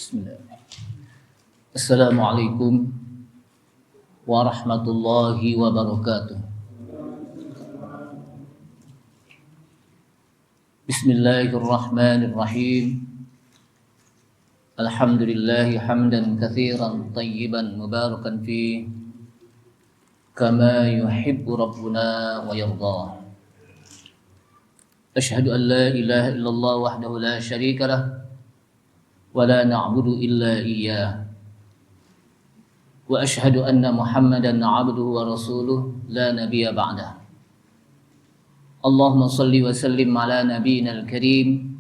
Bismillah. Assalamualaikum warahmatullahi wabarakatuh. Bismillahirrahmanirrahim. Alhamdulillahi hamdan katsiran tayyiban mubarakan fi kama yuhibbu rabbuna wa yarda. Asyhadu an la ilaha illallah wahdahu la syarika lah wa la na'budu illa iyyah. Wa asyhadu anna Muhammadan 'abduhu wa rasuluh la nabiyya ba'dah. Allahumma salli wa sallim ala nabiyyina al-karim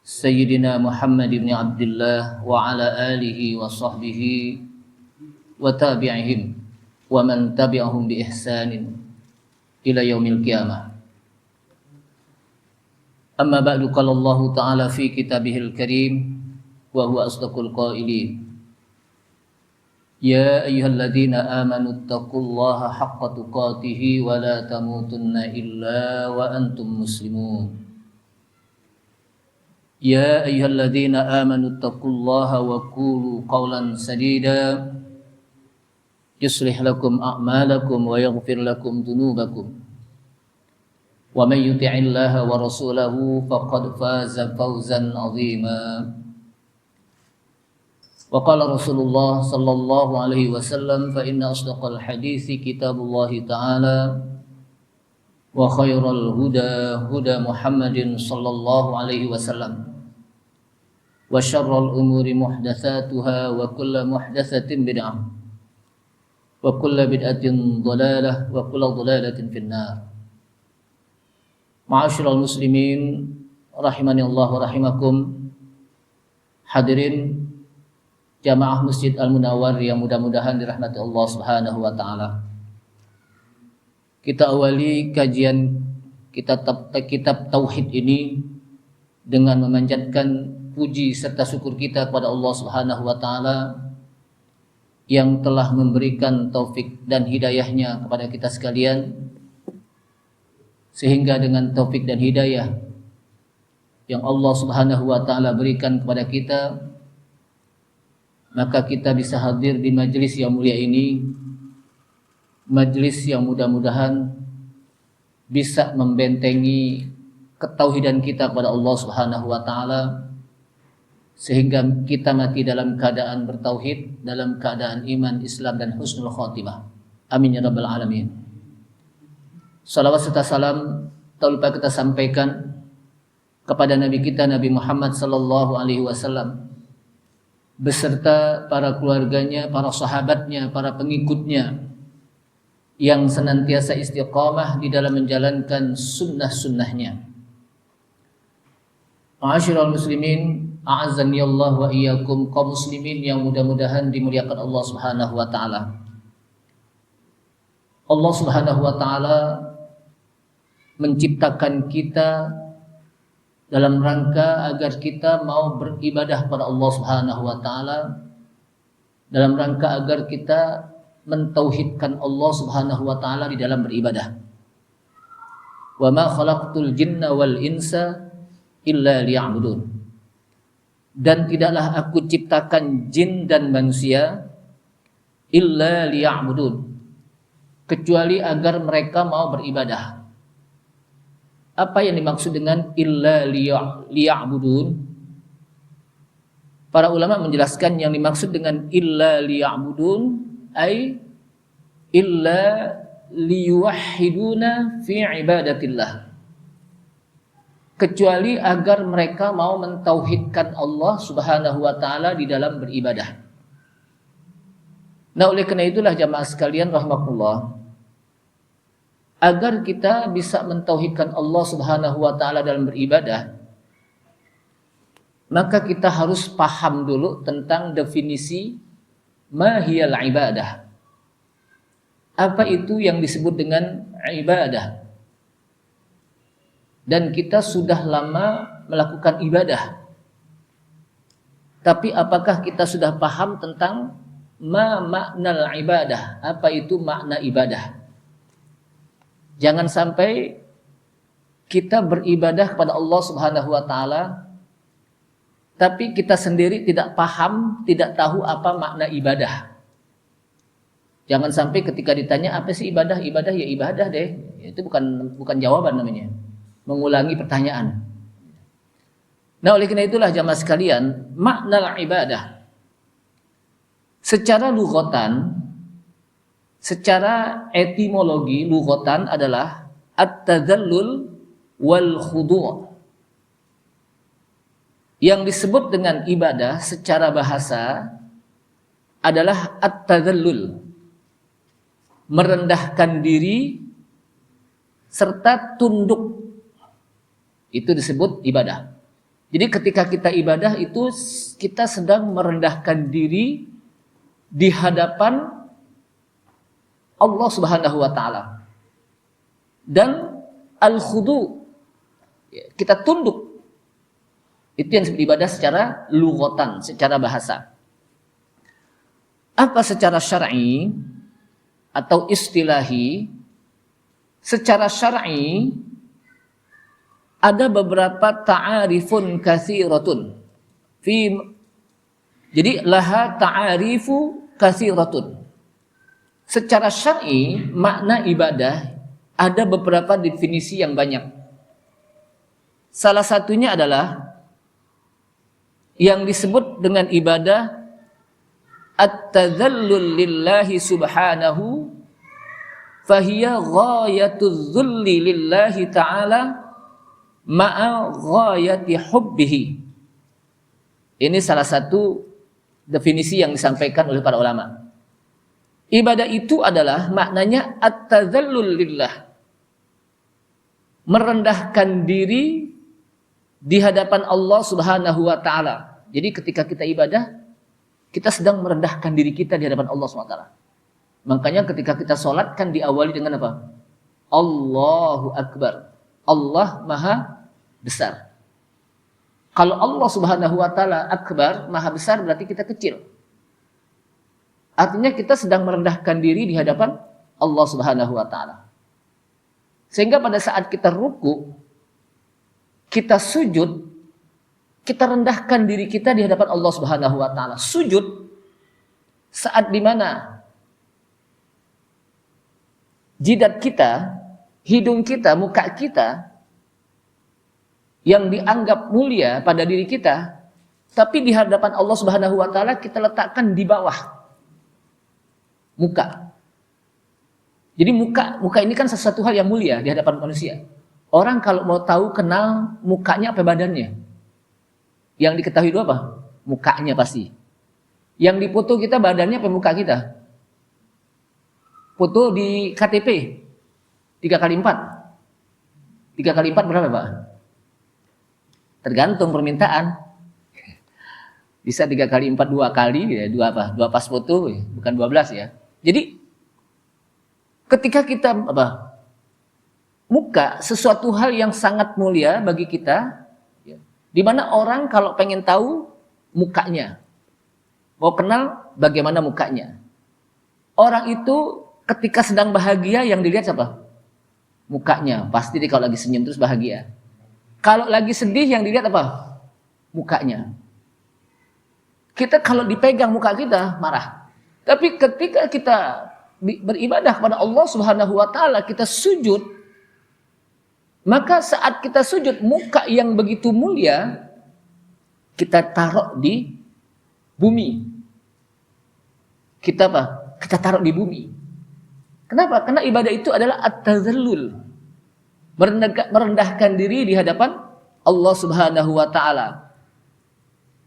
Sayyidina Muhammad ibn Abdullah wa ala alihi wa sahbihi wa tabi'ihim wa man tabi'ahum bi ihsanin ila yaumil qiyamah. Amma ba'du, qala Allah ta'ala fi kitabihil karim wa huwa asdaqul qailin. Ya ayyuhalladzina amanu taqullaha haqqa tuqatih wa la tamutunna illa wa antum muslimun. Ya ayyuhalladzina amanu taqullaha wa qulu qawlan sadida yuslih lakum a'malakum wa yaghfir lakum dhunubakum. Wa may yuti'illaha wa rasulahu faqad faza fawzan 'azima. Wa qala Rasulullah sallallahu alaihi wasallam fa inna asdaqal hadithi kitabullah ta'ala wa khairal huda huda Muhammadin sallallahu alaihi wasallam wa syarrul umuri muhdatsatuha wa kullu muhdatsatin bid'ah wa kullu bid'atin dhalalah wa kullu dhalalatin finnar. Ma'asyiral muslimin rahimani Allah wa rahimakum. Hadirin jamaah Masjid Al-Munawwar yang mudah-mudahan dirahmati Allah Subhanahu wa taala. Kita awali kajian kitab tauhid ini dengan memanjatkan puji serta syukur kita kepada Allah Subhanahu wa taala yang telah memberikan taufik dan hidayahnya kepada kita sekalian, sehingga dengan taufik dan hidayah yang Allah Subhanahu wa taala berikan kepada kita, maka kita bisa hadir di majelis yang mulia ini, majelis yang mudah-mudahan bisa membentengi ketauhidan kita kepada Allah Subhanahu wa taala, sehingga kita mati dalam keadaan bertauhid, dalam keadaan iman, Islam dan husnul khatimah. Amin ya rabbal alamin. Salawat serta salam tak lupa kita sampaikan kepada Nabi kita Nabi Muhammad sallallahu alaihi wasallam beserta para keluarganya, para sahabatnya, para pengikutnya yang senantiasa istiqamah di dalam menjalankan sunnah-sunnahnya. Ma'asyiral muslimin, a'azzani Allah wa iyyakum, kaum muslimin yang mudah-mudahan dimuliakan Allah Subhanahu wa taala. Allah Subhanahu wa taala menciptakan kita dalam rangka agar kita mau beribadah kepada Allah Subhanahu wa taala, dalam rangka agar kita mentauhidkan Allah Subhanahu wa taala di dalam beribadah. Wa ma khalaqtul jinna wal insa illa liya'budun. Dan tidaklah aku ciptakan jin dan manusia illa liya'budun, kecuali agar mereka mau beribadah. Apa yang dimaksud dengan illa liya'budun? Para ulama menjelaskan yang dimaksud dengan illa liya'budun ay illa liyuwahhiduna fi ibadatillah, kecuali agar mereka mau mentauhidkan Allah Subhanahu wa taala di dalam beribadah. Nah, oleh karena itulah jamaah sekalian rahimakumullah, agar kita bisa mentauhidkan Allah Subhanahu wa taala dalam beribadah, maka kita harus paham dulu tentang definisi mahiyal ibadah. Apa itu yang disebut dengan ibadah? Dan kita sudah lama melakukan ibadah, tapi apakah kita sudah paham tentang maknal ibadah? Apa itu makna ibadah? Jangan sampai kita beribadah kepada Allah Subhanahu wa taala tapi kita sendiri tidak paham, tidak tahu apa makna ibadah. Jangan sampai ketika ditanya apa sih ibadah? Ibadah ya ibadah deh. Itu bukan jawaban namanya. Mengulangi pertanyaan. Nah, oleh karena itulah jamaah sekalian, makna ibadah secara lughatan, secara etimologi lughatan adalah at-tadallul wal khudu'. Yang disebut dengan ibadah secara bahasa adalah at-tadallul, merendahkan diri serta tunduk. Itu disebut ibadah. Jadi ketika kita ibadah itu kita sedang merendahkan diri di hadapan Allah Subhanahu wa taala. Dan al-khudu, kita tunduk. Itu yang disebut ibadah secara lughatan, secara bahasa. Apa secara syar'i atau istilahi? Secara syar'i ada beberapa ta'arifun katsiratun. Jadi laha ta'arifu katsiratun. Secara syar'i makna ibadah ada beberapa definisi yang banyak. Salah satunya adalah yang disebut dengan ibadah at-tadhallul lillahi subhanahu fahiya ghayatuz dzulli lillahi ta'ala ma'a ghayati hubbihi. Ini salah satu definisi yang disampaikan oleh para ulama. Ibadah itu adalah maknanya at-tadhallul lillah, merendahkan diri di hadapan Allah Subhanahu wa taala. Jadi ketika kita ibadah, kita sedang merendahkan diri kita di hadapan Allah Subhanahu wa taala. Makanya ketika kita sholat kan diawali dengan apa? Allahu Akbar. Allah Maha Besar. Kalau Allah Subhanahu wa taala akbar, Maha Besar, berarti kita kecil. Artinya kita sedang merendahkan diri di hadapan Allah Subhanahu wa taala. Sehingga pada saat kita ruku, kita sujud, kita rendahkan diri kita di hadapan Allah Subhanahu wa taala. Sujud saat di mana jidat kita, hidung kita, muka kita yang dianggap mulia pada diri kita, tapi di hadapan Allah Subhanahu wa taala kita letakkan di bawah muka. Jadi muka ini kan sesuatu hal yang mulia di hadapan manusia. Orang kalau mau tahu kenal mukanya apa badannya? Yang diketahui itu apa? Mukanya pasti. Yang dipoto kita badannya apa muka kita? Foto di KTP 3x4. 3x4 berapa, Pak? Tergantung permintaan. Bisa 3x4 2 kali ya, 2 pas foto, bukan 12 ya. Jadi ketika kita muka sesuatu hal yang sangat mulia bagi kita, ya, di mana orang kalau pengen tahu mukanya, mau kenal bagaimana mukanya. Orang itu ketika sedang bahagia yang dilihat siapa? Mukanya. Pasti dia kalau lagi senyum terus bahagia. Kalau lagi sedih yang dilihat apa? Mukanya. Kita kalau dipegang muka kita marah. Tapi ketika kita beribadah kepada Allah Subhanahu wa taala, kita sujud, maka saat kita sujud muka yang begitu mulia kita taruh di bumi. Kita apa? Kita taruh di bumi. Kenapa? Karena ibadah itu adalah at-tazallul. Merendahkan diri di hadapan Allah Subhanahu wa taala.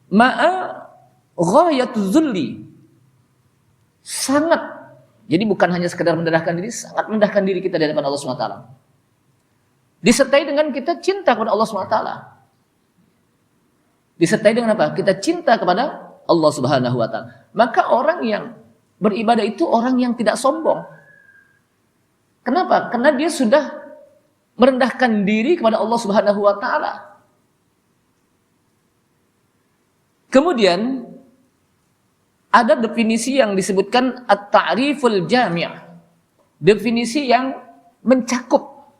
Ma'a ghayatuz zulli. Sangat. Jadi bukan hanya sekedar merendahkan diri, sangat merendahkan diri kita di hadapan Allah Subhanahu wa taala. Disertai dengan kita cinta kepada Allah Subhanahu wa taala. Disertai dengan apa? Kita cinta kepada Allah Subhanahu wa taala. Maka orang yang beribadah itu orang yang tidak sombong. Kenapa? Karena dia sudah merendahkan diri kepada Allah Subhanahu wa taala. Kemudian ada definisi yang disebutkan at-ta'riful jami'. Definisi yang mencakup,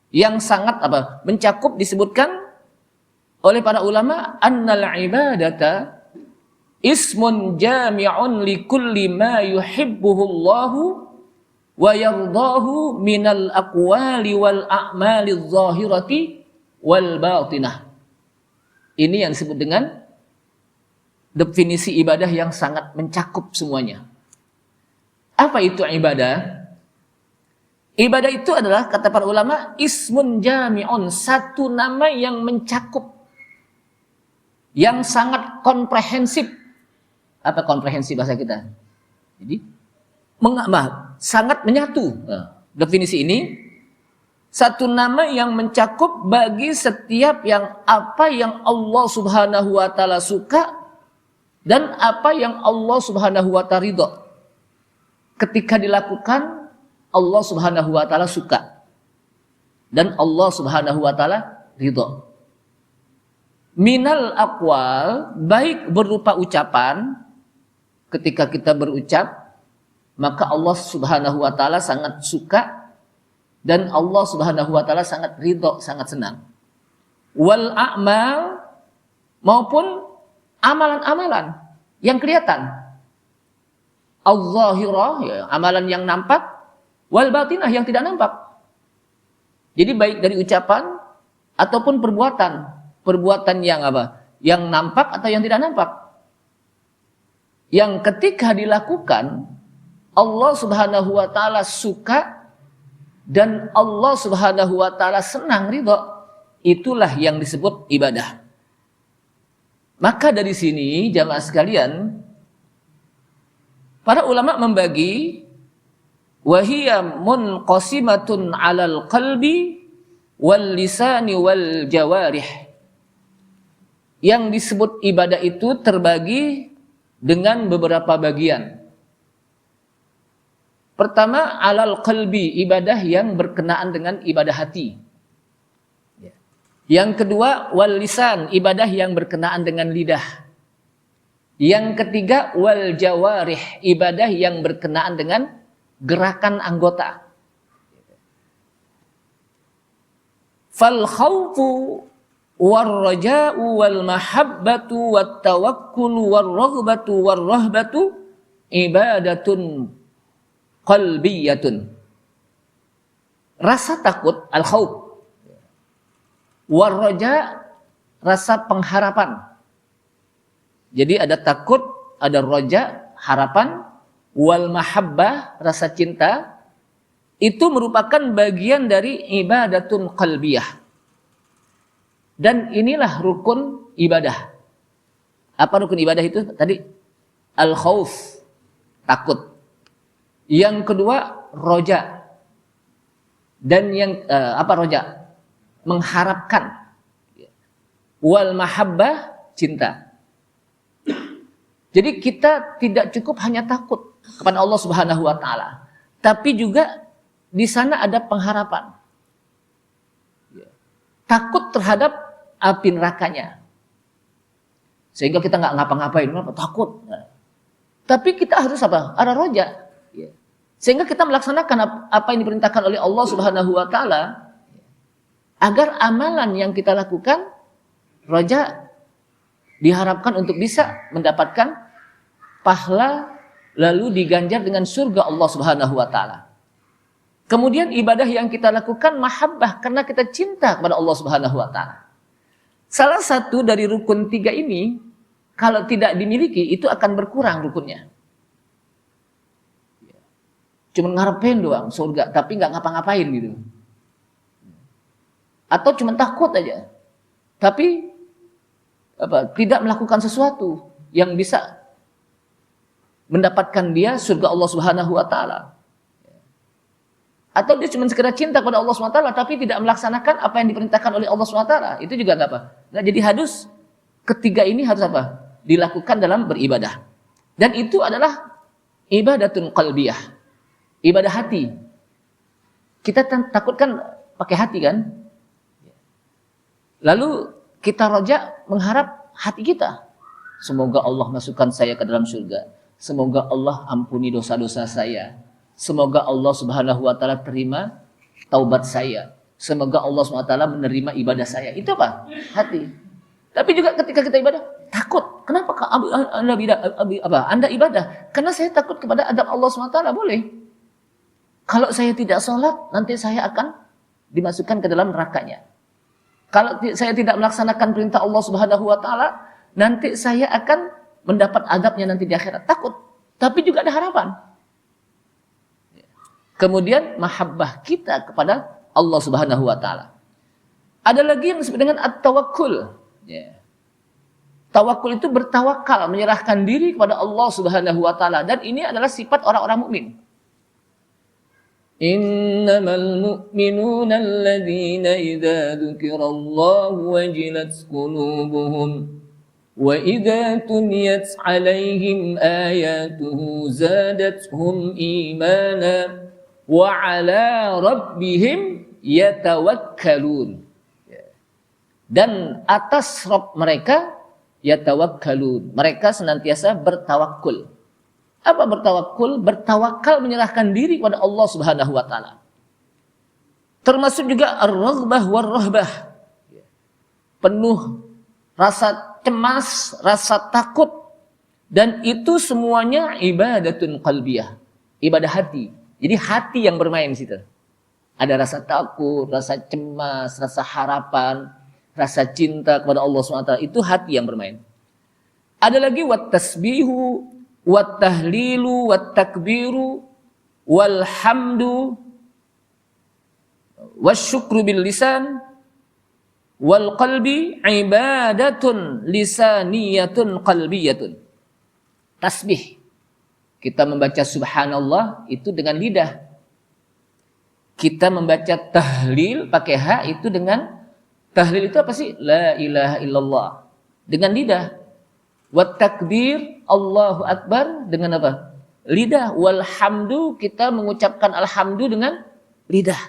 yang sangat mencakup, disebutkan oleh para ulama, annal ibadata ismun jami'un li kulli ma yuhibbuhu Allahu wa yardahu minal aqwali wal a'mali adh-dhahirati wal batinah. Ini yang disebut dengan definisi ibadah yang sangat mencakup semuanya. Apa itu ibadah? Ibadah itu adalah, kata para ulama, ismun jami'un, satu nama yang mencakup, yang sangat komprehensif. Apa komprehensif bahasa kita? Jadi sangat menyatu. Nah, definisi ini, satu nama yang mencakup bagi setiap yang apa yang Allah Subhanahu wa taala suka dan apa yang Allah Subhanahu wa taala ridha. Ketika dilakukan, Allah Subhanahu wa taala suka dan Allah Subhanahu wa taala ridha. Minal aqwal, baik berupa ucapan, ketika kita berucap, maka Allah Subhanahu wa taala sangat suka dan Allah Subhanahu wa taala sangat ridha, sangat senang. Wal a'mal, maupun amalan-amalan yang kelihatan. Al-zahirah, ya, amalan yang nampak, wal batinah, yang tidak nampak. Jadi baik dari ucapan ataupun perbuatan. Perbuatan yang apa? Yang nampak atau yang tidak nampak. Yang ketika dilakukan, Allah Subhanahu wa taala suka dan Allah Subhanahu wa taala senang, ridha. Itulah yang disebut ibadah. Maka dari sini jamaah sekalian, para ulama membagi wahiyya munqasimatun 'alal qalbi wal lisani wal jawarih. Yang disebut ibadah itu terbagi dengan beberapa bagian. Pertama, 'alal qalbi, ibadah yang berkenaan dengan ibadah hati. Yang kedua, wal lisan, ibadah yang berkenaan dengan lidah. Yang ketiga, wal jawarih, ibadah yang berkenaan dengan gerakan anggota. Fal khawfu war raja'u wal mahabbatu wat tawakkul war raghbatu war rahbatu ibadatun qalbiyatun. Rasa takut, al khawf, war raja, rasa pengharapan. Jadi ada takut, ada raja, harapan, wal mahabbah, rasa cinta. Itu merupakan bagian dari ibadatun qalbiyah. Dan inilah rukun ibadah. Apa rukun ibadah itu? Tadi al khauf, takut. Yang kedua, roja. Dan yang apa roja? Mengharapkan. Wal mahabbah, cinta. Jadi kita tidak cukup hanya takut kepada Allah Subhanahu wa taala, tapi juga di sana ada pengharapan. Takut terhadap api nerakanya. Sehingga kita nggak ngapa-ngapain, takut. Tapi kita harus apa? Ada roja. Sehingga kita melaksanakan apa yang diperintahkan oleh Allah Subhanahu wa taala, agar amalan yang kita lakukan, roja, diharapkan untuk bisa mendapatkan pahala, lalu diganjar dengan surga Allah Subhanahu wa taala. Kemudian ibadah yang kita lakukan mahabbah, karena kita cinta kepada Allah Subhanahu wa taala. Salah satu dari rukun 3 ini, kalau tidak dimiliki, itu akan berkurang rukunnya. Cuma ngarepin doang surga, tapi nggak ngapa-ngapain gitu. Atau cuma takut aja, tapi tidak melakukan sesuatu yang bisa mendapatkan dia surga Allah Subhanahu wa taala. Atau dia cuma sekedar cinta kepada Allah Subhanahu wa taala tapi tidak melaksanakan apa yang diperintahkan oleh Allah Subhanahu wa taala. Itu juga enggak apa. Nah, jadi harus ketiga ini harus apa? Dilakukan dalam beribadah. Dan itu adalah ibadatun qalbiyah. Ibadah hati. Kita takut kan pakai hati kan? Lalu kita roja mengharap hati kita. Semoga Allah masukkan saya ke dalam surga. Semoga Allah ampuni dosa-dosa saya. Semoga Allah Subhanahu wa taala terima taubat saya. Semoga Allah Subhanahu wa taala menerima ibadah saya. Itu apa? Hati. Tapi juga ketika kita ibadah, takut. Kenapa Anda ibadah? Karena saya takut kepada adab Allah SWT. Boleh. Kalau saya tidak sholat, nanti saya akan dimasukkan ke dalam nerakanya. Kalau saya tidak melaksanakan perintah Allah Subhanahu wa taala, nanti saya akan mendapat adabnya nanti di akhirat. Takut. Tapi juga ada harapan. Kemudian mahabbah kita kepada Allah Subhanahu wa taala. Ada lagi yang disebut dengan at-tawakkul. Tawakul itu bertawakal, menyerahkan diri kepada Allah Subhanahu wa taala, dan ini adalah sifat orang-orang mukmin. Innamal mu'minuna alladzina idza dzukirallahu wajilat qulubuhum wa idza tuliyat 'alaihim ayatuhu zadatuhum imana wa 'ala rabbihim yatawakkalun. Dan atas Rabb mereka yatawakkalun. Mereka senantiasa bertawakul. Apa bertawakul? Bertawakal, menyerahkan diri kepada Allah Subhanahu wa taala. Termasuk juga ar-raghbah war-rahbah. Penuh rasa cemas, rasa takut, dan itu semuanya ibadatun qalbiyah. Ibadah hati. Jadi hati yang bermain di situ. Ada rasa takut, rasa cemas, rasa harapan, rasa cinta kepada Allah SWT, itu hati yang bermain. Ada lagi wat tasbihu, wat tahlilu, wat takbiru, wal hamdu, wasyukru bil lisan, wal qalbi ibadatun lisaniyatun qalbiyatun. Tasbih. Kita membaca subhanallah itu dengan lidah. Kita membaca tahlil pakai ha itu dengan tahlil itu apa sih? La ilaha illallah. Dengan lidah. Wat takbir, Allahu Akbar, dengan apa? Lidah. Walhamdu, kita mengucapkan alhamdu dengan lidah.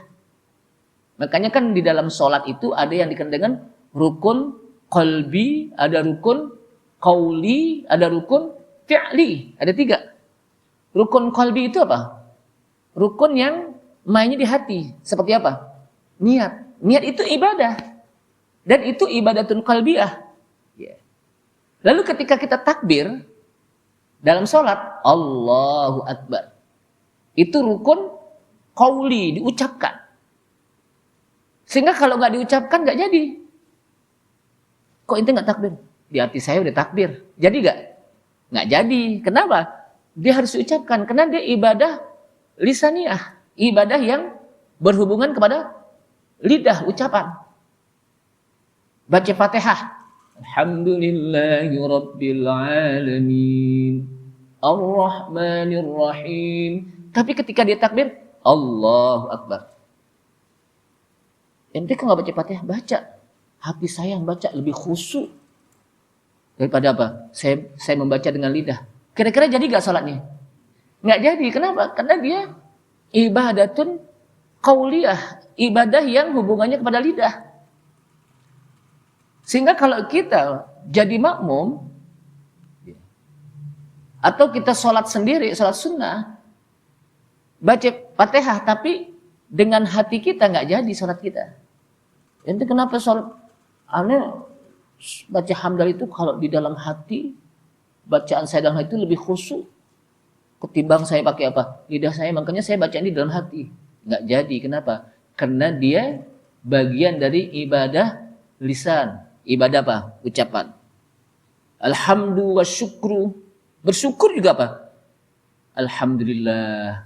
Makanya kan di dalam sholat itu ada yang dikenal dengan rukun qalbi, ada rukun qauli, ada rukun fi'li. Ada 3. Rukun qalbi itu apa? Rukun yang mainnya di hati. Seperti apa? Niat. Niat itu ibadah. Dan itu ibadatun qalbiyah. Lalu ketika kita takbir dalam sholat, Allahu Akbar. Itu rukun qauli, diucapkan. Sehingga kalau nggak diucapkan nggak jadi. Kok ente nggak takbir? Di hati saya udah takbir. Jadi nggak? Nggak jadi. Kenapa? Dia harus diucapkan. Karena dia ibadah lisaniyah. Ibadah yang berhubungan kepada lidah, ucapan. Baca Fatihah. Alhamdulillahi Rabbil Alamin. Ar-Rahmanir Rahim. Tapi ketika dia takbir, Allahu Akbar. Ente kok nggak baca Fatihah? Baca. Hati saya yang baca lebih khusyuk daripada apa? Saya membaca dengan lidah. Kira-kira jadi nggak salatnya? Nggak jadi. Kenapa? Karena dia ibadatun qauliyah. Ibadah yang hubungannya kepada lidah. Sehingga kalau kita jadi makmum atau kita sholat sendiri, sholat sunnah, baca Fatihah tapi dengan hati kita nggak jadi sholat kita. Itu kenapa sholat aneh baca hamdal itu kalau di dalam hati, bacaan saya dalam hati itu lebih khusyuk ketimbang saya pakai apa? Lidah saya, makanya saya baca ini dalam hati. Nggak jadi. Kenapa? Karena dia bagian dari ibadah lisan. Ibadah apa? Ucapan. Alhamdu wa syukru. Bersyukur juga apa? Alhamdulillah.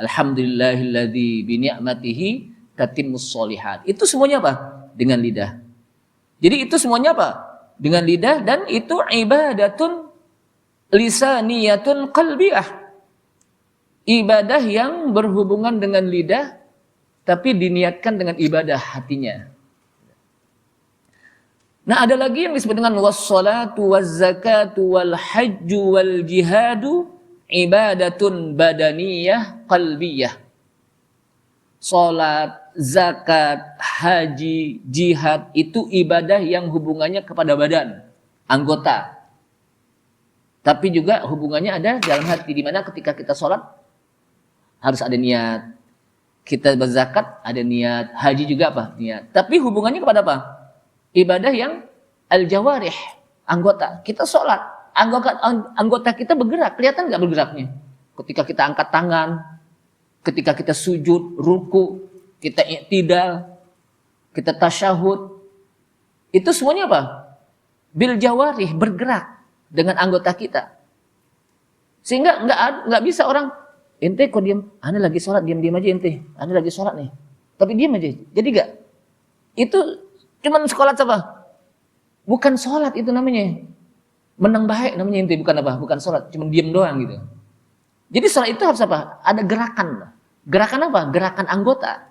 Alhamdulillahilladzi bi ni'matihi tatimmus sholihat. Itu semuanya apa? Dengan lidah. Jadi itu semuanya apa? Dengan lidah, dan itu ibadatun lisaniyatun qalbiyah. Ibadah yang berhubungan dengan lidah tapi diniatkan dengan ibadah hatinya. Nah, ada lagi yang disebut dengan was-salatu waz-zakatu wal-hajju wal-jihadu ibadatun badaniyah qalbiyah. Salat, zakat, haji, jihad itu ibadah yang hubungannya kepada badan, anggota. Tapi juga hubungannya ada dalam hati, di mana ketika kita salat harus ada niat. Kita berzakat ada niat, haji juga apa? Niat. Tapi hubungannya kepada apa? Ibadah yang Al-jawarih, anggota. Kita sholat, anggota kita bergerak. Kelihatan nggak bergeraknya? Ketika kita angkat tangan, ketika kita sujud, ruku, kita i'tidal, kita tasyahud. Itu semuanya apa? Bil jawarih, bergerak dengan anggota kita. Sehingga nggak bisa orang, ente kok diam, ane lagi sholat, diam-diam aja ente, ane lagi sholat nih. Tapi diam aja. Jadi nggak. Itu cuman sholat apa? Bukan sholat itu namanya. Menang baik namanya ente, bukan apa? Bukan sholat, cuma diam doang gitu. Jadi sholat itu harus apa? Ada gerakan. Gerakan apa? Gerakan anggota.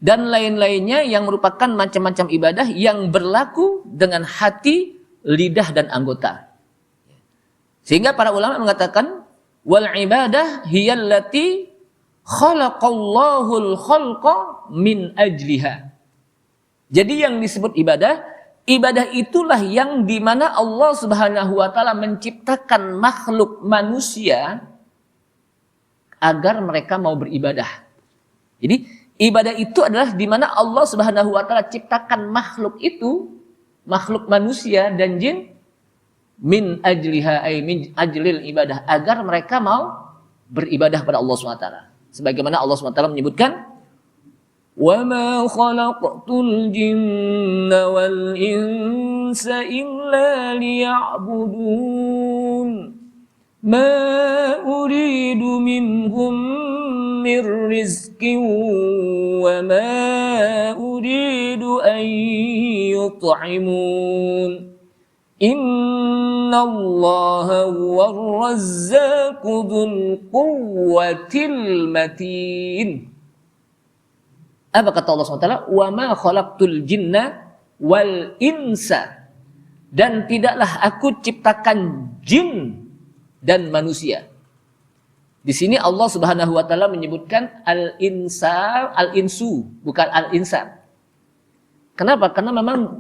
Dan lain-lainnya yang merupakan macam-macam ibadah yang berlaku dengan hati, lidah, dan anggota. Sehingga para ulama mengatakan, wal ibadah hiyallati khalaqallahul khalqa min ajliha. Jadi yang disebut ibadah, ibadah itulah yang dimana Allah Subhanahu wa ta'ala menciptakan makhluk manusia agar mereka mau beribadah. Jadi ibadah itu adalah dimana Allah Subhanahu wa ta'ala ciptakan makhluk itu, makhluk manusia dan jin, min ajliha ay min ajlil ibadah, agar mereka mau beribadah pada Allah Subhanahu wa ta'ala. Sebagaimana Allah Subhanahu wa ta'ala menyebutkan, وَمَا خَلَقْتُ الْجِنَّ وَالْإِنسَ إِلَّا لِيَعْبُدُونَ مَا أُرِيدُ مِنْهُمْ مِنْ رِزْقٍ وَمَا أُرِيدُ أَنْ يُطْعِمُونَ إِنَّ اللَّهَ هُوَ الرَّزَّاقُ ذُو الْقُوَّةِ الْمَتِينِ. Apa kata Allah SWT? Wa ma khalaqtul jinna wal insa. Dan tidaklah aku ciptakan jin dan manusia. Di sini Allah Subhanahu wa taala menyebutkan al-insu, bukan al-insan. Kenapa? Karena memang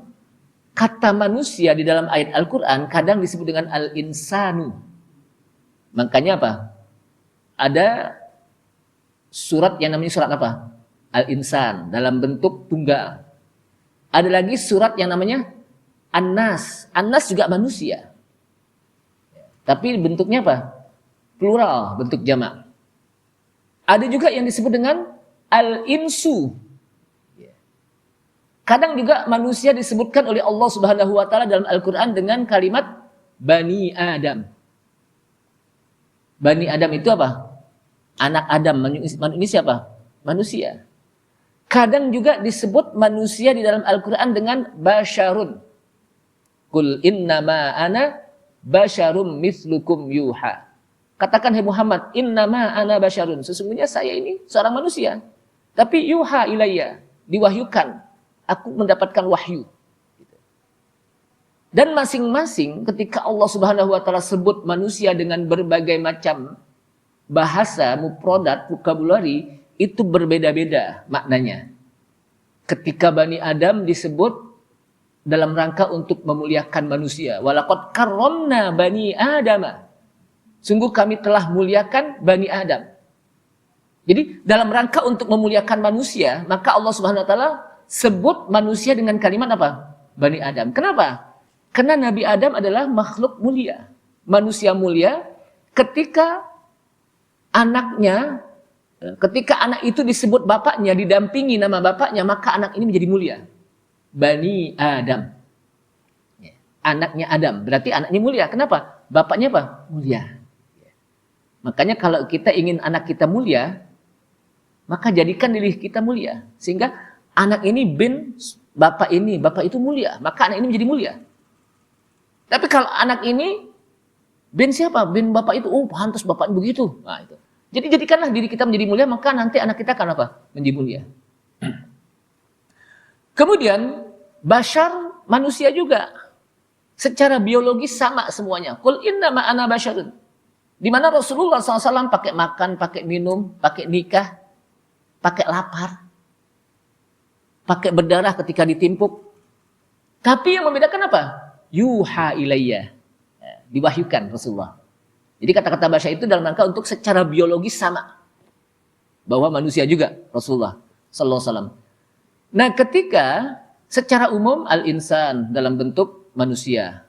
kata manusia di dalam ayat Al-Qur'an kadang disebut dengan al-insanu. Makanya apa? Ada surat yang namanya surat apa? Al-insan dalam bentuk tunggal. Ada lagi surat yang namanya An-Nas. An-Nas juga manusia. Tapi bentuknya apa? Plural, bentuk jamak. Ada juga yang disebut dengan Al-Insu. Kadang juga manusia disebutkan oleh Allah Subhanahu wa taala dalam Al-Qur'an dengan kalimat Bani Adam. Bani Adam itu apa? Anak Adam. Ini siapa? Manusia. Kadang juga disebut manusia di dalam Al-Quran dengan basyarun. Qul innama ana basyarum mislukum yuha. Katakan, hai Muhammad, innama ana basyarun. Sesungguhnya saya ini seorang manusia. Tapi yuha ilayya, diwahyukan. Aku mendapatkan wahyu. Dan masing-masing ketika Allah Subhanahu wa taala sebut manusia dengan berbagai macam bahasa, mufradat, vocabulary, itu berbeda-beda maknanya. Ketika Bani Adam disebut dalam rangka untuk memuliakan manusia. Walaqad karramna Bani Adama. Sungguh kami telah muliakan Bani Adam. Jadi dalam rangka untuk memuliakan manusia, maka Allah Subhanahu wa taala sebut manusia dengan kalimat apa? Bani Adam. Kenapa? Karena Nabi Adam adalah makhluk mulia. Manusia mulia ketika ketika anak itu disebut bapaknya, didampingi nama bapaknya, maka anak ini menjadi mulia. Bani Adam. Anaknya Adam, berarti anaknya mulia. Kenapa? Bapaknya apa? Mulia. Makanya kalau kita ingin anak kita mulia, maka jadikan diri kita mulia. Sehingga anak ini bin bapak ini, bapak itu mulia, maka anak ini menjadi mulia. Tapi kalau anak ini bin siapa? Bin bapak itu, oh pantas bapaknya begitu. Nah itu. Jadi jadikanlah diri kita menjadi mulia, maka nanti anak kita akan apa? Menjadi mulia. Kemudian, bashar manusia juga. Secara biologis sama semuanya. Qul innama ana basyarun. Di mana Rasulullah SAW pakai makan, pakai minum, pakai nikah, pakai lapar, pakai berdarah ketika ditimpuk. Tapi yang membedakan apa? Yuha ilayya. Diwahyukan Rasulullah. Jadi kata-kata basyar itu dalam rangka untuk secara biologis sama. Bahwa manusia juga Rasulullah sallallahu alaihi wasallam. Nah, ketika Secara umum al-insan dalam bentuk manusia.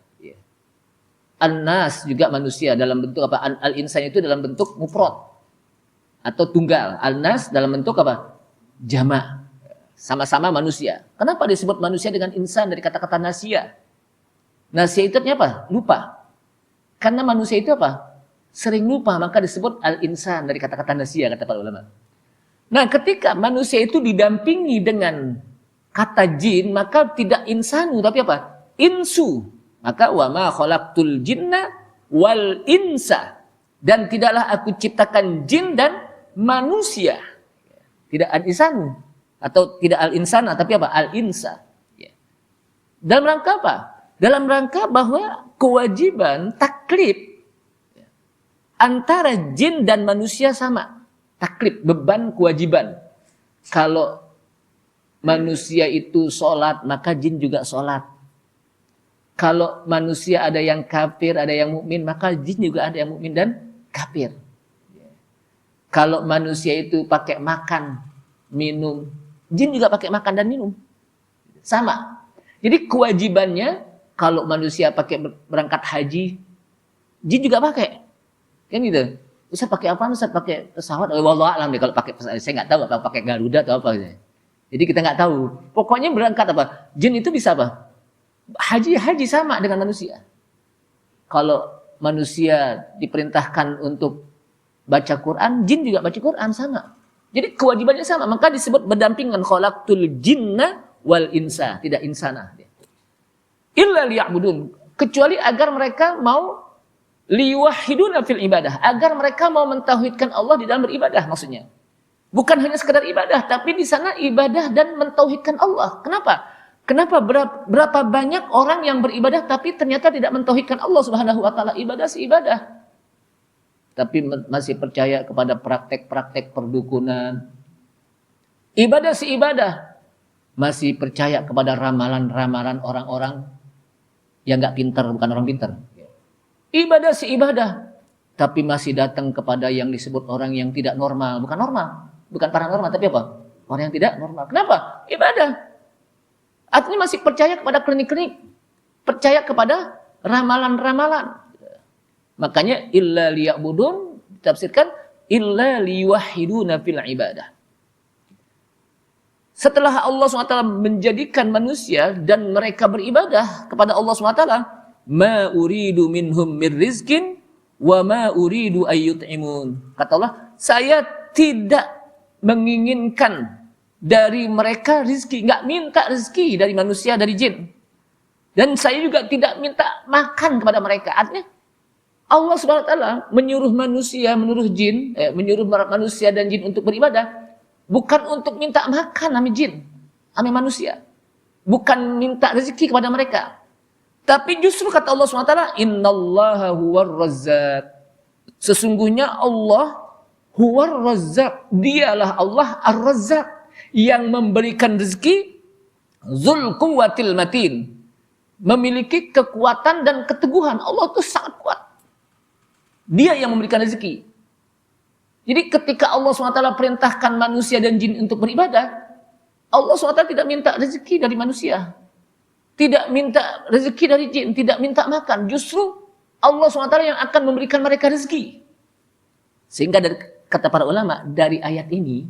An-nas juga manusia dalam bentuk apa? Al-insan itu dalam bentuk mufrad atau tunggal. Al-nas dalam bentuk apa? Jamak. Sama-sama manusia. Kenapa disebut manusia dengan insan dari kata-kata nasia? Nasia itu artinya apa? Lupa. Karena manusia itu apa? Sering lupa, maka disebut al-insan dari kata-kata nasia, kata para ulama. Nah, ketika manusia itu didampingi dengan kata jin, maka tidak insanu, tapi apa? Insu. Maka wa ma khalaqtul jinna wal insa. Dan tidaklah aku ciptakan jin dan manusia. Tidak al-insanu. Atau tidak al-insana, tapi apa? Al-insa. Dalam rangka apa? Dalam rangka bahwa kewajiban taklif antara jin dan manusia sama. Taklif, beban, kewajiban. Kalau manusia itu sholat, maka jin juga sholat. Kalau manusia ada yang kafir, ada yang mukmin, maka jin juga ada yang mukmin dan kafir. Kalau manusia itu pakai makan, minum, jin juga pakai makan dan minum. Sama. Jadi kewajibannya, kalau manusia pakai berangkat haji, jin juga pakai. Kan gitu. Ustaz pakai apa? Ustaz pakai pesawat? Wallahu a'lam deh kalau pakai pesawat. Saya nggak tahu apa pakai Garuda atau apa. Jadi kita nggak tahu. Pokoknya berangkat apa? Jin itu bisa apa? Haji sama dengan manusia. Kalau manusia diperintahkan untuk baca Quran, jin juga baca Quran sama. Jadi kewajibannya sama, maka disebut berdampingan khalaqtul jinna wal insa, tidak insana. Illa liya'budun, kecuali agar mereka mau liwahiduna fil ibadah, agar mereka mau mentauhidkan Allah di dalam beribadah maksudnya. Bukan hanya sekedar ibadah, tapi di sana ibadah dan mentauhidkan Allah. Kenapa? Kenapa berapa banyak orang yang beribadah tapi ternyata tidak mentauhidkan Allah Subhanahu wa taala? Ibadah sih ibadah. Tapi masih percaya kepada praktek-praktek perdukunan. Ibadah sih ibadah. Masih percaya kepada ramalan-ramalan orang-orang yang enggak pintar, bukan orang pintar. Ibadah sih ibadah. Tapi masih datang kepada yang disebut orang yang tidak normal, bukan normal, bukan paranormal, tapi apa? Orang yang tidak normal. Kenapa? Ibadah. Artinya masih percaya kepada klinik-klinik, percaya kepada ramalan-ramalan. Makanya illa liya'budun ditafsirkan illa liwahiduna fil ibadah. Setelah Allah SWT menjadikan manusia dan mereka beribadah kepada Allah SWT, ma uridu minhum mir rizkin wa ma uridu ayyut'imun. Kata Allah, saya tidak menginginkan dari mereka rizki, nggak minta rizki dari manusia, dari jin. Dan saya juga tidak minta makan kepada mereka. Artinya Allah SWT menyuruh manusia, menyuruh manusia dan jin untuk beribadah, bukan untuk minta makan sama jin, sama manusia. Bukan minta rezeki kepada mereka. Tapi justru kata Allah SWT, innallaha huwar razzaq. Sesungguhnya Allah huwar razzaq. Dialah Allah ar-razzaq, yang memberikan rezeki, zul quwwatil matin, memiliki kekuatan dan keteguhan. Allah itu sangat kuat. Dia yang memberikan rezeki. Jadi ketika Allah SWT perintahkan manusia dan jin untuk beribadah, Allah SWT tidak minta rezeki dari manusia, tidak minta rezeki dari jin, tidak minta makan. Justru Allah SWT yang akan memberikan mereka rezeki. Sehingga dari kata para ulama, dari ayat ini,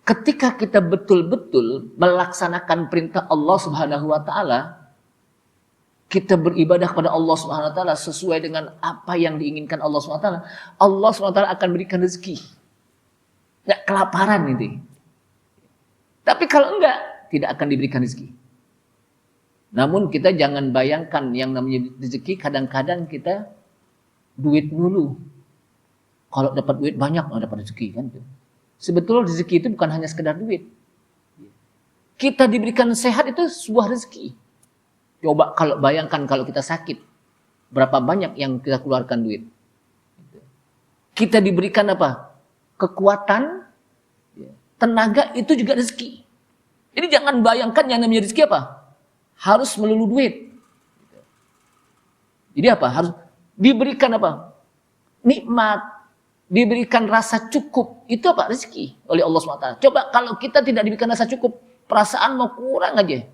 ketika kita betul-betul melaksanakan perintah Allah Subhanahu wa taala, kita beribadah kepada Allah Subhanahu wa taala sesuai dengan apa yang diinginkan Allah Subhanahu wa taala, Allah Subhanahu wa taala akan berikan rezeki. Enggak kelaparan ini. Tapi kalau enggak, tidak akan diberikan rezeki. Namun kita jangan bayangkan yang namanya rezeki, kadang-kadang kita duit dulu. Kalau dapat duit banyak, dapat rezeki kan tuh. Sebetulnya rezeki itu bukan hanya sekedar duit. Kita diberikan sehat itu sebuah rezeki. Coba kalau bayangkan kalau kita sakit, berapa banyak yang kita keluarkan duit. Kita diberikan apa? Kekuatan, tenaga, itu juga rezeki. Jadi jangan bayangkan yang namanya rezeki apa? Harus melulu duit. Jadi apa? Harus diberikan apa? Nikmat. Diberikan rasa cukup, itu apa? Rezeki oleh Allah SWT. Coba kalau kita tidak diberikan rasa cukup, perasaan mau kurang aja.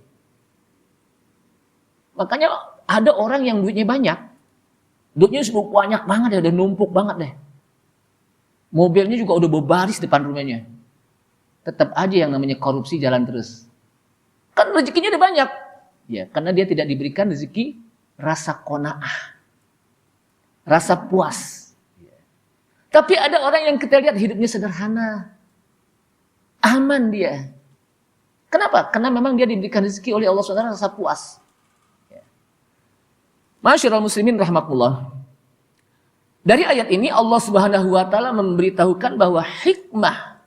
Makanya ada orang yang duitnya banyak. Duitnya sudah banyak banget ya, udah numpuk banget deh. Mobilnya juga udah berbaris depan rumahnya. Tetap aja yang namanya korupsi jalan terus. Kan rezekinya udah banyak. Ya, karena dia tidak diberikan rezeki rasa qanaah. Rasa puas. Tapi ada orang yang kita lihat hidupnya sederhana. Aman dia. Kenapa? Karena memang dia diberikan rezeki oleh Allah SWT rasa puas. Masyaallah muslimin rahmatullah. Dari ayat ini Allah Subhanahu wa taala memberitahukan bahwa hikmah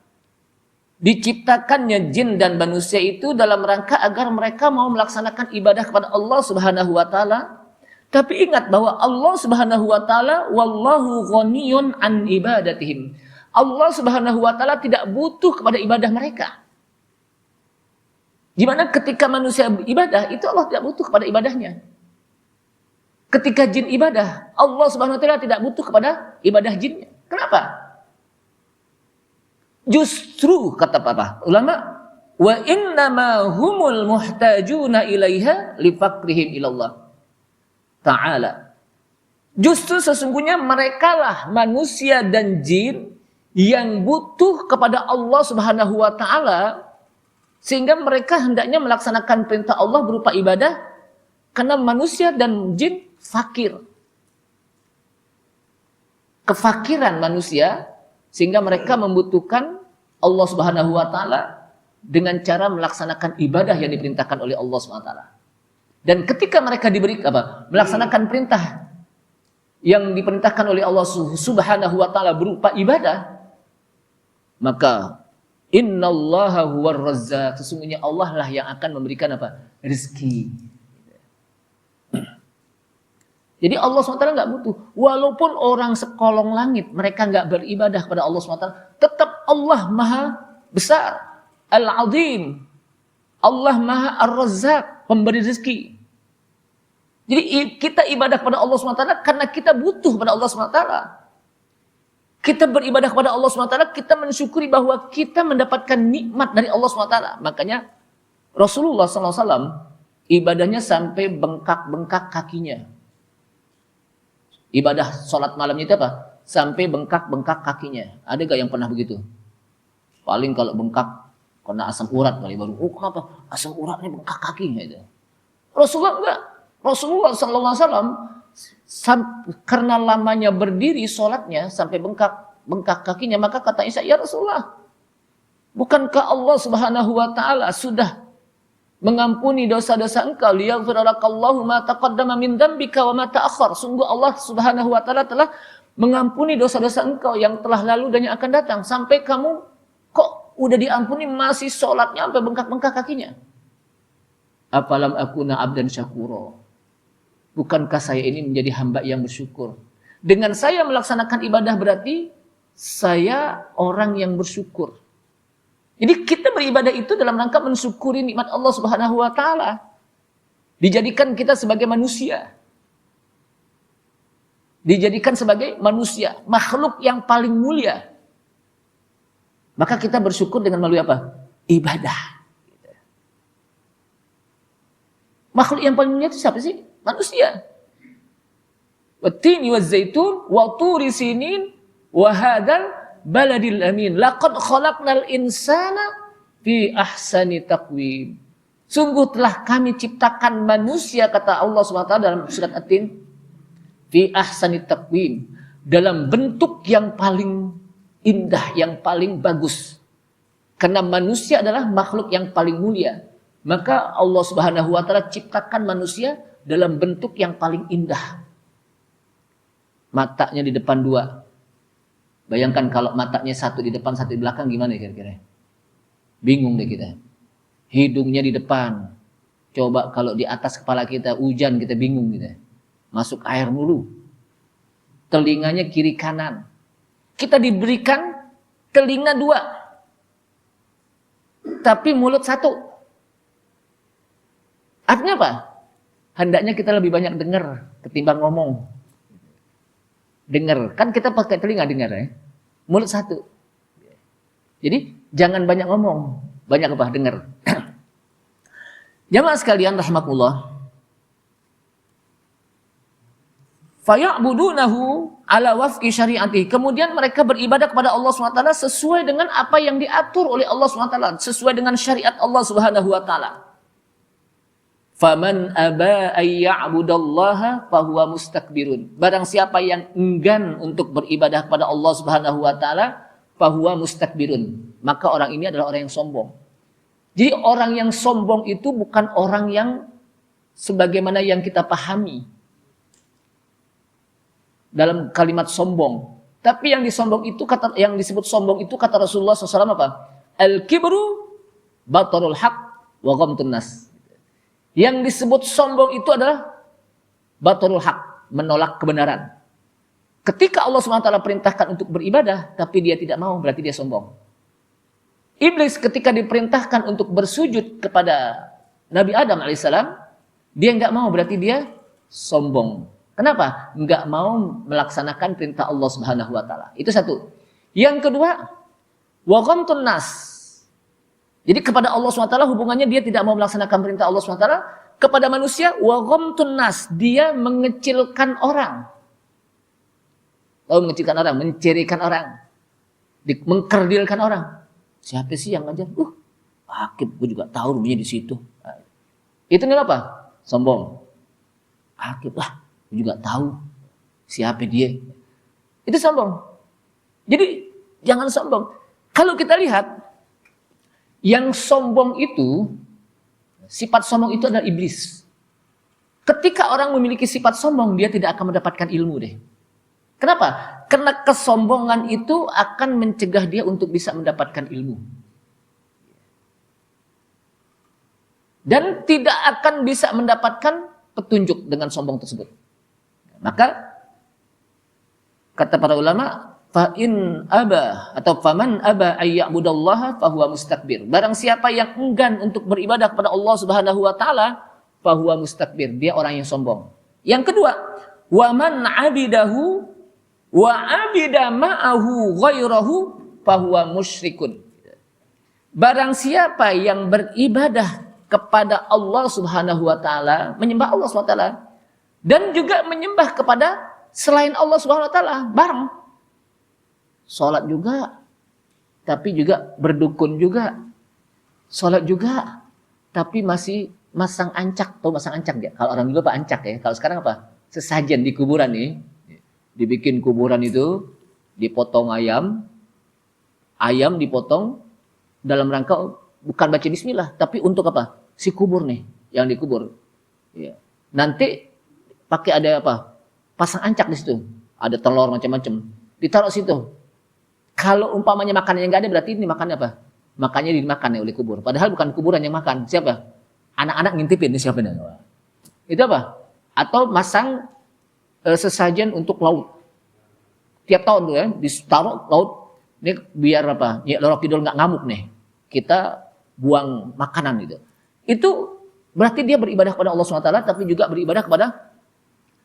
diciptakannya jin dan manusia itu dalam rangka agar mereka mau melaksanakan ibadah kepada Allah Subhanahu wa taala. Tapi ingat bahwa Allah Subhanahu wa taala wallahu ghaniyun an ibadatihim. Allah Subhanahu wa taala tidak butuh kepada ibadah mereka. Gimana ketika manusia ibadah itu Allah tidak butuh kepada ibadahnya. Ketika jin ibadah, Allah Subhanahu wa taala tidak butuh kepada ibadah jinnya. Kenapa? Justru kata para ulama, wa innama humul muhtajuna ilaiha lifaqrihim ilallah ta'ala. Justru sesungguhnya merekalah manusia dan jin yang butuh kepada Allah Subhanahu wa taala sehingga mereka hendaknya melaksanakan perintah Allah berupa ibadah karena manusia dan jin fakir. Kefakiran manusia sehingga mereka membutuhkan Allah Subhanahu wa taala dengan cara melaksanakan ibadah yang diperintahkan oleh Allah Subhanahu wa taala. Dan ketika mereka diberi melaksanakan perintah yang diperintahkan oleh Allah Subhanahu wa taala berupa ibadah, maka innallaha huwar razzaq, sesungguhnya Allah lah yang akan memberikan rezeki. Jadi Allah SWT nggak butuh. Walaupun orang sekolong langit, mereka nggak beribadah kepada Allah SWT, tetap Allah maha besar. Al-Azim. Allah maha Ar-Razzaq, pemberi rezeki. Jadi kita ibadah kepada Allah SWT karena kita butuh kepada Allah SWT. Kita beribadah kepada Allah SWT, kita mensyukuri bahwa kita mendapatkan nikmat dari Allah SWT. Makanya Rasulullah SAW ibadahnya sampai bengkak-bengkak kakinya. Ibadah sholat malamnya itu apa? Sampai bengkak-bengkak kakinya. Ada gak yang pernah begitu? Paling kalau bengkak kena asam urat kali baru. Oh kenapa? Asam uratnya bengkak kakinya itu. Rasulullah enggak. Rasulullah SAW karena lamanya berdiri sholatnya sampai bengkak kakinya, maka kata Isa, ya Rasulullah, bukankah Allah Subhanahu wa taala sudah mengampuni dosa-dosa engkau, liyaghfiralakallahu ma taqaddama min dzambika wa ma ta'akhkhar. Sungguh Allah Subhanahu wa taala telah mengampuni dosa-dosa engkau yang telah lalu dan yang akan datang. Sampai kamu kok udah diampuni masih sholatnya sampai bengkak-bengkak kakinya. Afalam akuna abdan syakura. Bukankah saya ini menjadi hamba yang bersyukur? Dengan saya melaksanakan ibadah berarti saya orang yang bersyukur. Jadi kita beribadah itu dalam rangka mensyukuri nikmat Allah Subhanahu wa taala. Dijadikan kita sebagai manusia. Dijadikan sebagai manusia, makhluk yang paling mulia. Maka kita bersyukur dengan melalui apa? Ibadah. Makhluk yang paling mulia itu siapa sih? Manusia. Wattini wazzaitun wa turi sinin wa hadzal baladil amin. Laqad khalaqnal insana fi ahsani taqwim. Sungguh telah kami ciptakan manusia, kata Allah SWT dalam surat At-Tin, fi ahsani taqwim, dalam bentuk yang paling indah, yang paling bagus. Karena manusia adalah makhluk yang paling mulia, maka Allah Subhanahu wa taala ciptakan manusia dalam bentuk yang paling indah. Matanya di depan dua. Bayangkan kalau matanya satu di depan, satu di belakang, gimana kira-kira? Bingung deh kita. Hidungnya di depan. Coba kalau di atas kepala kita hujan, kita bingung kita. Masuk air mulu. Telinganya kiri kanan. Kita diberikan telinga dua. Tapi mulut satu. Artinya apa? Hendaknya kita lebih banyak dengar ketimbang ngomong. Dengar, kan kita pakai telinga dengar ya. Mulut satu. Jadi jangan banyak ngomong, banyak apa? Dengar. Jamaah sekalian rahimakumullah. faya'budunahu ala wafqi syari'ati. Kemudian mereka beribadah kepada Allah SWT sesuai dengan apa yang diatur oleh Allah SWT, sesuai dengan syariat Allah Subhanahu wa taala. Faman aba ayya'budallaha fahuwa mustakbirun. Barang siapa yang enggan untuk beribadah kepada Allah Subhanahu wa taala, fahuwa mustakbirun, maka orang ini adalah orang yang sombong. Jadi orang yang sombong itu bukan orang yang sebagaimana yang kita pahami dalam kalimat sombong. Tapi yang disebut sombong itu kata Rasulullah SAW apa? Al-kibru batarul haq wa ghamtun nas. Yang disebut sombong itu adalah batarul haq, menolak kebenaran. Ketika Allah SWT perintahkan untuk beribadah, tapi dia tidak mau, berarti dia sombong. Iblis ketika diperintahkan untuk bersujud kepada Nabi Adam alaihissalam, dia nggak mau, berarti dia sombong. Kenapa? Nggak mau melaksanakan perintah Allah Subhanahu wa taala. Itu satu. Yang kedua, wa ghamtun nas. Jadi kepada Allah SWT hubungannya dia tidak mau melaksanakan perintah Allah SWT. Kepada manusia, wa ghamtun nas, dia mengecilkan orang. Tahu mengecilkan orang, mencirikan orang, mengkerdilkan orang. Siapa sih yang ngajar? Hakim, gue juga tahu rumahnya di situ. Itu nih apa? Sombong. Hakim, gue juga tahu siapa dia. Itu sombong. Jadi jangan sombong. Kalau kita lihat yang sombong itu, sifat sombong itu adalah iblis. Ketika orang memiliki sifat sombong, dia tidak akan mendapatkan ilmu deh. Kenapa? Karena kesombongan itu akan mencegah dia untuk bisa mendapatkan ilmu. Dan tidak akan bisa mendapatkan petunjuk dengan sombong tersebut. Maka kata para ulama, fa in aba atau faman aba ayya'budallaha fahuwa mustakbir. Barang siapa yang enggan untuk beribadah kepada Allah Subhanahu wa taala, fahuwa mustakbir, dia orang yang sombong. Yang kedua, wa man 'abidahu wa 'abida ma'ahu ghairahu fahuwa musyrikun. Barang siapa yang beribadah kepada Allah Subhanahu wa taala, menyembah Allah Subhanahu wa taala, dan juga menyembah kepada selain Allah Subhanahu wa taala, bareng. Salat juga, tapi juga berdukun juga. Salat juga, tapi masih masang ancak. Tahu masang ancak ya? Kalau orang dulu apa ancak ya? Kalau sekarang apa? Sesajen di kuburan nih. Dibikin kuburan itu, dipotong ayam. Ayam dipotong dalam rangka bukan baca bismillah, tapi untuk apa? Si kubur nih, yang dikubur. Ya. Nanti pakai ada apa? Pasang ancak di situ. Ada telur macam-macam. Ditaruh situ. Kalau umpamanya makannya nggak ada, berarti ini makannya apa? Makannya dimakan ya oleh kubur. Padahal bukan kuburan yang makan. Siapa? Anak-anak ngintipin ini siapa nih? Itu apa? Atau masang sesajen untuk laut. Tiap tahun tuh ya, ditaruh laut. Ini biar apa? Ya Loro Kidul nggak ngamuk nih. Kita buang makanan gitu. Itu berarti dia beribadah kepada Allah SWT, tapi juga beribadah kepada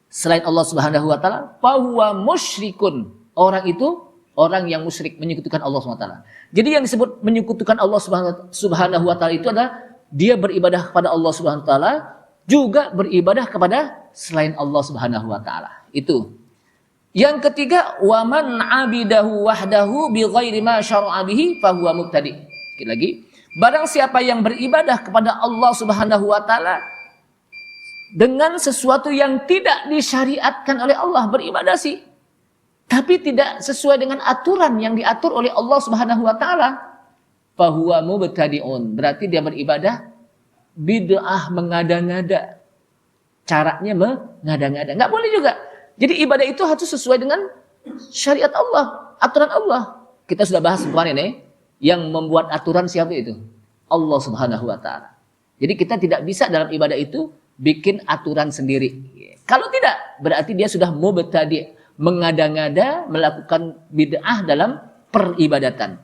selain Allah Subhanahu wa taala. Fahuwa musyrikun. Orang itu orang yang musyrik, menyekutukan Allah SWT. Jadi yang disebut menyekutukan Allah Subhanahu wa taala itu adalah dia beribadah kepada Allah Subhanahu wa taala, juga beribadah kepada selain Allah Subhanahu wa taala. Itu. Yang ketiga, wa man 'abidahu wahdahu bighairi ma syara'a bihi fahuwa mubtadi'. Sekali lagi, barang siapa yang beribadah kepada Allah Subhanahu wa taala dengan sesuatu yang tidak disyariatkan oleh Allah, beribadah sih, tapi tidak sesuai dengan aturan yang diatur oleh Allah Subhanahu wa taala, fahuwa mubtadi'un. Berarti dia beribadah bid'ah, mengada-ngada. Caranya mengada-ngada. Enggak boleh juga. Jadi ibadah itu harus sesuai dengan syariat Allah, aturan Allah. Kita sudah bahas kemarin nih, yang membuat aturan siapa itu? Allah Subhanahu wa taala. Jadi kita tidak bisa dalam ibadah itu bikin aturan sendiri. Kalau tidak, berarti dia sudah mubtadi', mengada-ngada, melakukan bid'ah dalam peribadatan.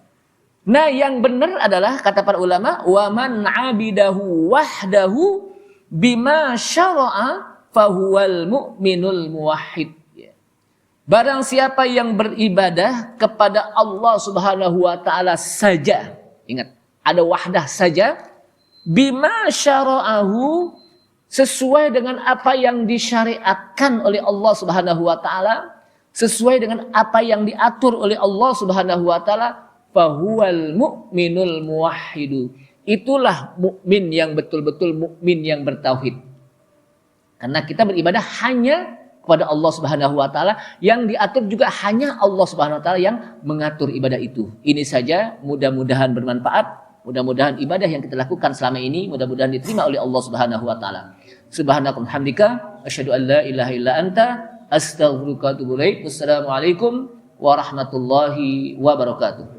Nah, yang benar adalah kata para ulama, wa man 'abidahu wahdahu bima syara'a fahuwal mu'minul muwahhid. Barang siapa yang beribadah kepada Allah Subhanahu wa taala saja, ingat, ada wahdah saja, bima syara'ahu, sesuai dengan apa yang disyariatkan oleh Allah Subhanahu wa taala, sesuai dengan apa yang diatur oleh Allah Subhanahu wa taala, fahuwal mu'minul muwahhidu. Itulah mukmin yang betul-betul mukmin yang bertauhid. Karena kita beribadah hanya kepada Allah Subhanahu wa taala, yang diatur juga hanya Allah Subhanahu wa taala yang mengatur ibadah itu. Ini saja, mudah-mudahan bermanfaat. Mudah-mudahan ibadah yang kita lakukan selama ini mudah-mudahan diterima oleh Allah Subhanahu wa taala. Subhanaka wa hamdika asyhadu an la ilaha illa anta astaghfiruka wa atubu ilaik. Wassalamualaikum warahmatullahi wabarakatuh.